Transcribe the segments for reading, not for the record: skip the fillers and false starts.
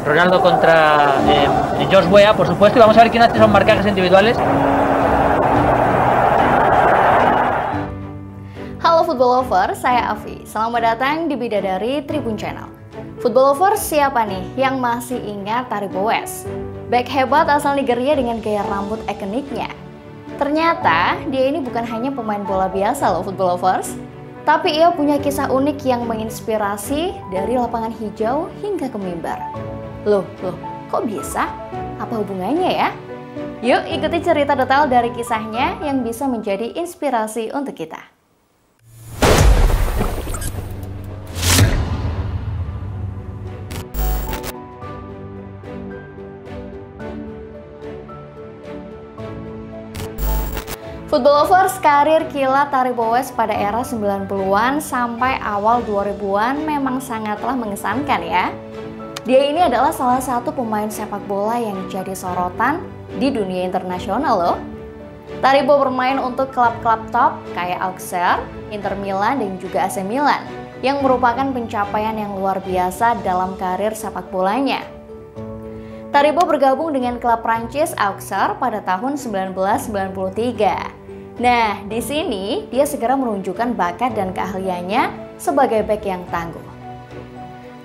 Ronaldo contra George Weah, por supuesto, y vamos a ver quién hace esos marcajes individuales. Halo Football Lover, saya Afi. Selamat datang di Bidadari Tribun Channel. Football Lover, siapa nih yang masih ingat Taribo West? Bek hebat asal Nigeria dengan gaya rambut ikoniknya. Ternyata dia ini bukan hanya pemain bola biasa loh Football Lovers, tapi ia punya kisah unik yang menginspirasi dari lapangan hijau hingga ke mimbar. Loh, kok bisa? Apa hubungannya ya? Yuk ikuti cerita detail dari kisahnya yang bisa menjadi inspirasi untuk kita. Football Lovers, karir kilat Taribo West pada era 90-an sampai awal 2000-an memang sangatlah mengesankan ya. Dia ini adalah salah satu pemain sepak bola yang jadi sorotan di dunia internasional loh. Taribo bermain untuk klub-klub top kayak Auxerre, Inter Milan dan juga AC Milan yang merupakan pencapaian yang luar biasa dalam karir sepak bolanya. Taribo bergabung dengan klub Prancis Auxerre pada tahun 1993. Nah, di sini dia segera menunjukkan bakat dan keahliannya sebagai bek yang tangguh.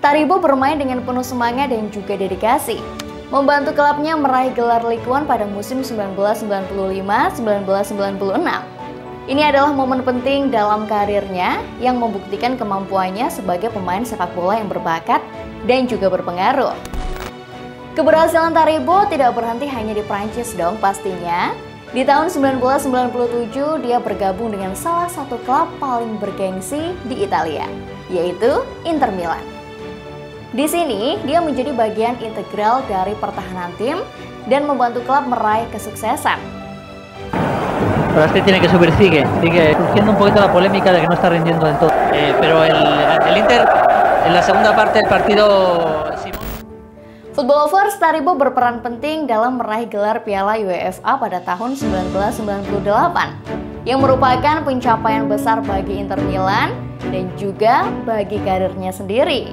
Taribo bermain dengan penuh semangat dan juga dedikasi, membantu klubnya meraih gelar Ligue 1 pada musim 1995-1996. Ini adalah momen penting dalam karirnya yang membuktikan kemampuannya sebagai pemain sepak bola yang berbakat dan juga berpengaruh. Keberhasilan Taribo tidak berhenti hanya di Prancis dong pastinya. Di tahun 1997 dia bergabung dengan salah satu klub paling bergengsi di Italia, yaitu Inter Milan. Di sini dia menjadi bagian integral dari pertahanan tim dan membantu klub meraih kesuksesan. Pero este tiene que subir, sigue surgiendo un poquito la polémica de que no está rindiendo del todo. Pero el Inter en la segunda parte del partido. Football Lovers, Taribo berperan penting dalam meraih gelar Piala UEFA pada tahun 1998 yang merupakan pencapaian besar bagi Inter Milan dan juga bagi karirnya sendiri.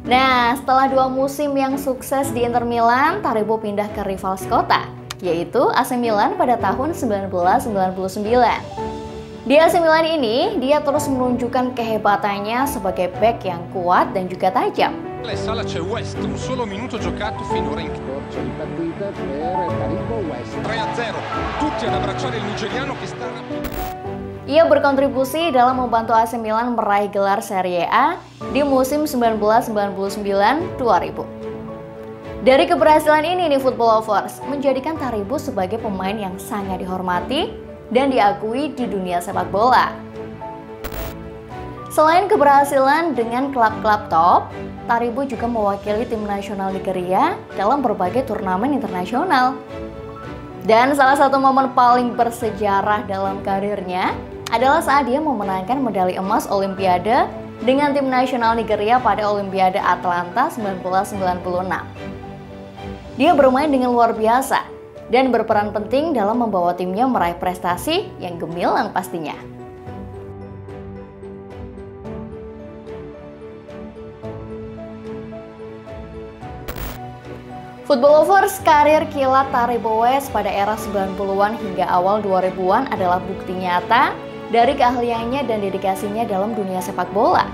Nah, setelah 2 musim yang sukses di Inter Milan, Taribo pindah ke rival sekota, yaitu AC Milan pada tahun 1999. Di AC Milan ini, dia terus menunjukkan kehebatannya sebagai bek yang kuat dan juga tajam. Sala c'è West, un solo minuto giocato finora in corso di partita per Taribo West. 3-0, tutti ad abbracciare il nigeriano che sta. Ia berkontribusi dalam membantu AC Milan meraih gelar Serie A di musim 1999-2000. Dari keberhasilan ini nih Football Lovers menjadikan Taribo sebagai pemain yang sangat dihormati dan diakui di dunia sepak bola. Selain keberhasilan dengan klub-klub top, Taribo juga mewakili tim nasional Nigeria dalam berbagai turnamen internasional. Dan salah satu momen paling bersejarah dalam karirnya adalah saat dia memenangkan medali emas Olimpiade dengan tim nasional Nigeria pada Olimpiade Atlanta 1996. Dia bermain dengan luar biasa dan berperan penting dalam membawa timnya meraih prestasi yang gemilang pastinya. Football Lovers, karir kilat Taribo West pada era 90-an hingga awal 2000-an adalah bukti nyata dari keahliannya dan dedikasinya dalam dunia sepak bola.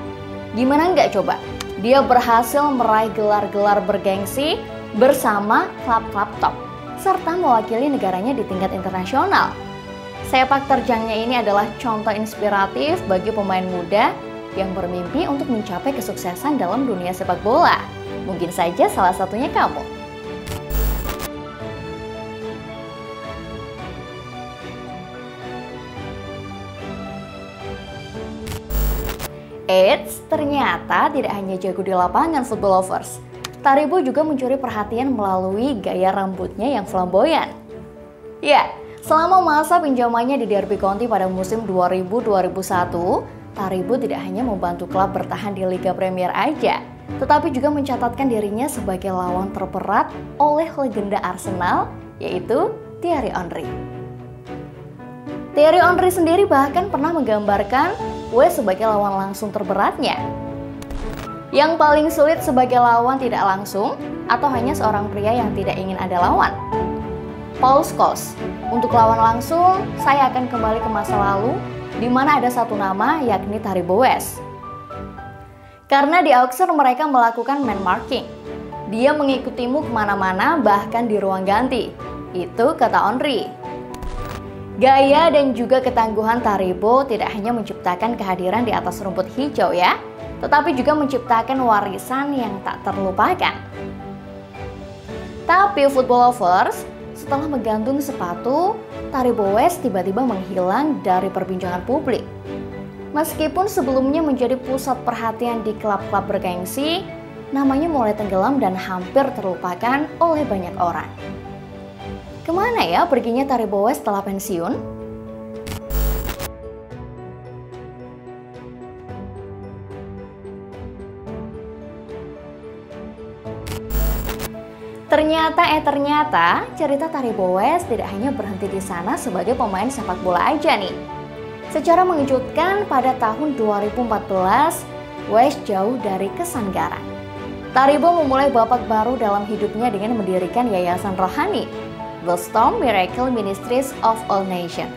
Gimana nggak coba? Dia berhasil meraih gelar-gelar bergengsi bersama klub-klub top, serta mewakili negaranya di tingkat internasional. Sepak terjangnya ini adalah contoh inspiratif bagi pemain muda yang bermimpi untuk mencapai kesuksesan dalam dunia sepak bola. Mungkin saja salah satunya kamu. Eits, ternyata tidak hanya jago di lapangan Football Lovers. Taribo juga mencuri perhatian melalui gaya rambutnya yang flamboyan. Ya, selama masa pinjamannya di Derby County pada musim 2000-2001, Taribo tidak hanya membantu klub bertahan di Liga Premier aja, tetapi juga mencatatkan dirinya sebagai lawan terberat oleh legenda Arsenal, yaitu Thierry Henry. Thierry Henry sendiri bahkan pernah menggambarkan West sebagai lawan langsung terberatnya. Yang paling sulit sebagai lawan tidak langsung, atau hanya seorang pria yang tidak ingin ada lawan? Paul Scholes. Untuk lawan langsung, saya akan kembali ke masa lalu, di mana ada satu nama, yakni Taribo West. Karena di auction mereka melakukan man marking. Dia mengikutimu kemana-mana, bahkan di ruang ganti. Itu kata Henry. Gaya dan juga ketangguhan Taribo tidak hanya menciptakan kehadiran di atas rumput hijau ya, tetapi juga menciptakan warisan yang tak terlupakan. Tapi football lovers, setelah menggantung sepatu, Taribo West tiba-tiba menghilang dari perbincangan publik. Meskipun sebelumnya menjadi pusat perhatian di klub-klub bergengsi, namanya mulai tenggelam dan hampir terlupakan oleh banyak orang. Kemana ya perginya Taribo West setelah pensiun? Ternyata cerita Taribo West tidak hanya berhenti di sana sebagai pemain sepak bola aja nih. Secara mengejutkan pada tahun 2014, West jauh dari kesanggaran. Taribo memulai babak baru dalam hidupnya dengan mendirikan yayasan rohani, The Storm Miracle Ministries of All Nations.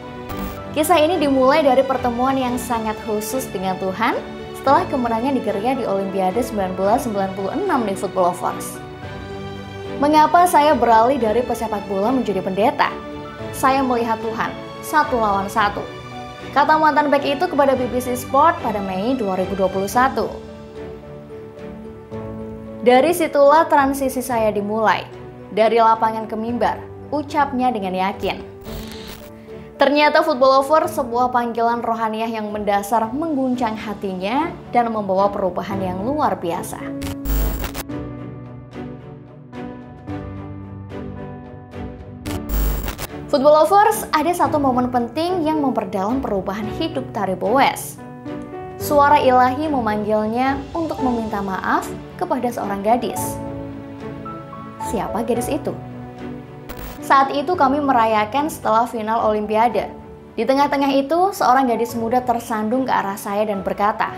Kisah ini dimulai dari pertemuan yang sangat khusus dengan Tuhan setelah kemenangan Nigeria di Olimpiade 1996 di Football Lovers. Mengapa saya beralih dari pesepak bola menjadi pendeta? Saya melihat Tuhan, 1 lawan 1. Kata mantan bek itu kepada BBC Sport pada Mei 2021. Dari situlah transisi saya dimulai. Dari lapangan ke mimbar, ucapnya dengan yakin. Ternyata football lover sebuah panggilan rohaniah yang mendasar mengguncang hatinya dan membawa perubahan yang luar biasa. Football lovers, ada satu momen penting yang memperdalam perubahan hidup Taribo West. Suara ilahi memanggilnya untuk meminta maaf kepada seorang gadis. Siapa gadis itu? Saat itu kami merayakan setelah final Olimpiade. Di tengah-tengah itu, seorang gadis muda tersandung ke arah saya dan berkata,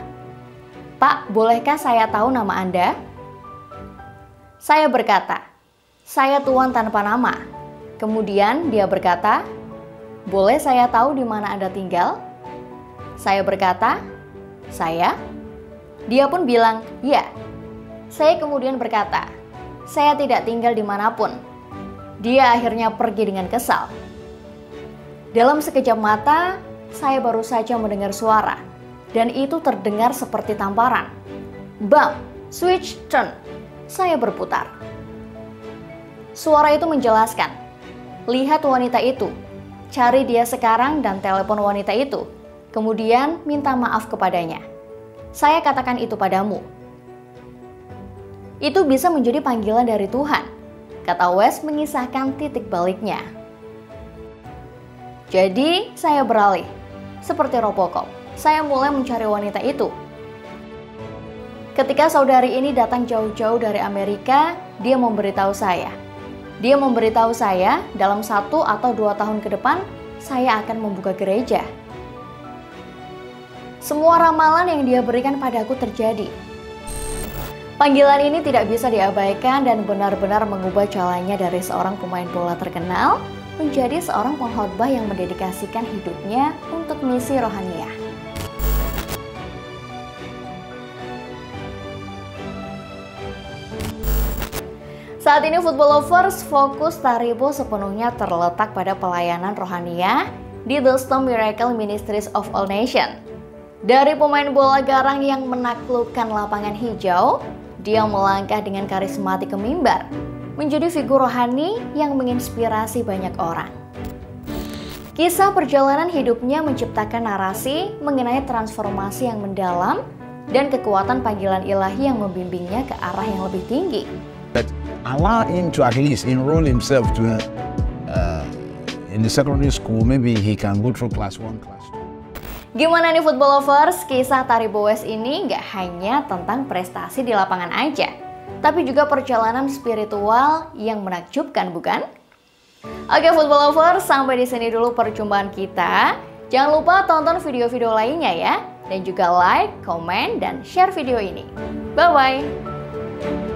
"Pak, bolehkah saya tahu nama Anda?" Saya berkata, "Saya tuan tanpa nama." Kemudian dia berkata, "Boleh saya tahu di mana Anda tinggal?" Saya berkata, "Saya?" Dia pun bilang, "Ya." Saya kemudian berkata, "Saya tidak tinggal dimanapun." Dia akhirnya pergi dengan kesal. Dalam sekejap mata, saya baru saja mendengar suara, dan itu terdengar seperti tamparan. Bam! Switch turn. Saya berputar. Suara itu menjelaskan, "Lihat wanita itu, cari dia sekarang dan telepon wanita itu. Kemudian minta maaf kepadanya. Saya katakan itu padamu." Itu bisa menjadi panggilan dari Tuhan, kata West mengisahkan titik baliknya. Jadi saya beralih, seperti Robocop. Saya mulai mencari wanita itu. Ketika saudari ini datang jauh-jauh dari Amerika, dia memberitahu saya. Dia memberitahu saya dalam 1 atau 2 tahun ke depan, saya akan membuka gereja. Semua ramalan yang dia berikan padaku terjadi. Panggilan ini tidak bisa diabaikan dan benar-benar mengubah jalannya dari seorang pemain bola terkenal menjadi seorang pengkhotbah yang mendedikasikan hidupnya untuk misi rohaniah. Saat ini football lovers, fokus Taribo sepenuhnya terletak pada pelayanan rohaniah di The Storm Miracle Ministries of All Nations. Dari pemain bola garang yang menaklukkan lapangan hijau, dia melangkah dengan karismatik ke mimbar, menjadi figur rohani yang menginspirasi banyak orang. Kisah perjalanan hidupnya menciptakan narasi mengenai transformasi yang mendalam dan kekuatan panggilan ilahi yang membimbingnya ke arah yang lebih tinggi. Allow him to at least enroll himself to in the secondary school. Maybe he can go through class 1, class 2. Gimana nih football lovers? Kisah Taribo West ini nggak hanya tentang prestasi di lapangan aja, tapi juga perjalanan spiritual yang menakjubkan, bukan? Oke football lovers, sampai di sini dulu perjumpaan kita. Jangan lupa tonton video-video lainnya ya. Dan juga like, komen, dan share video ini. Bye-bye!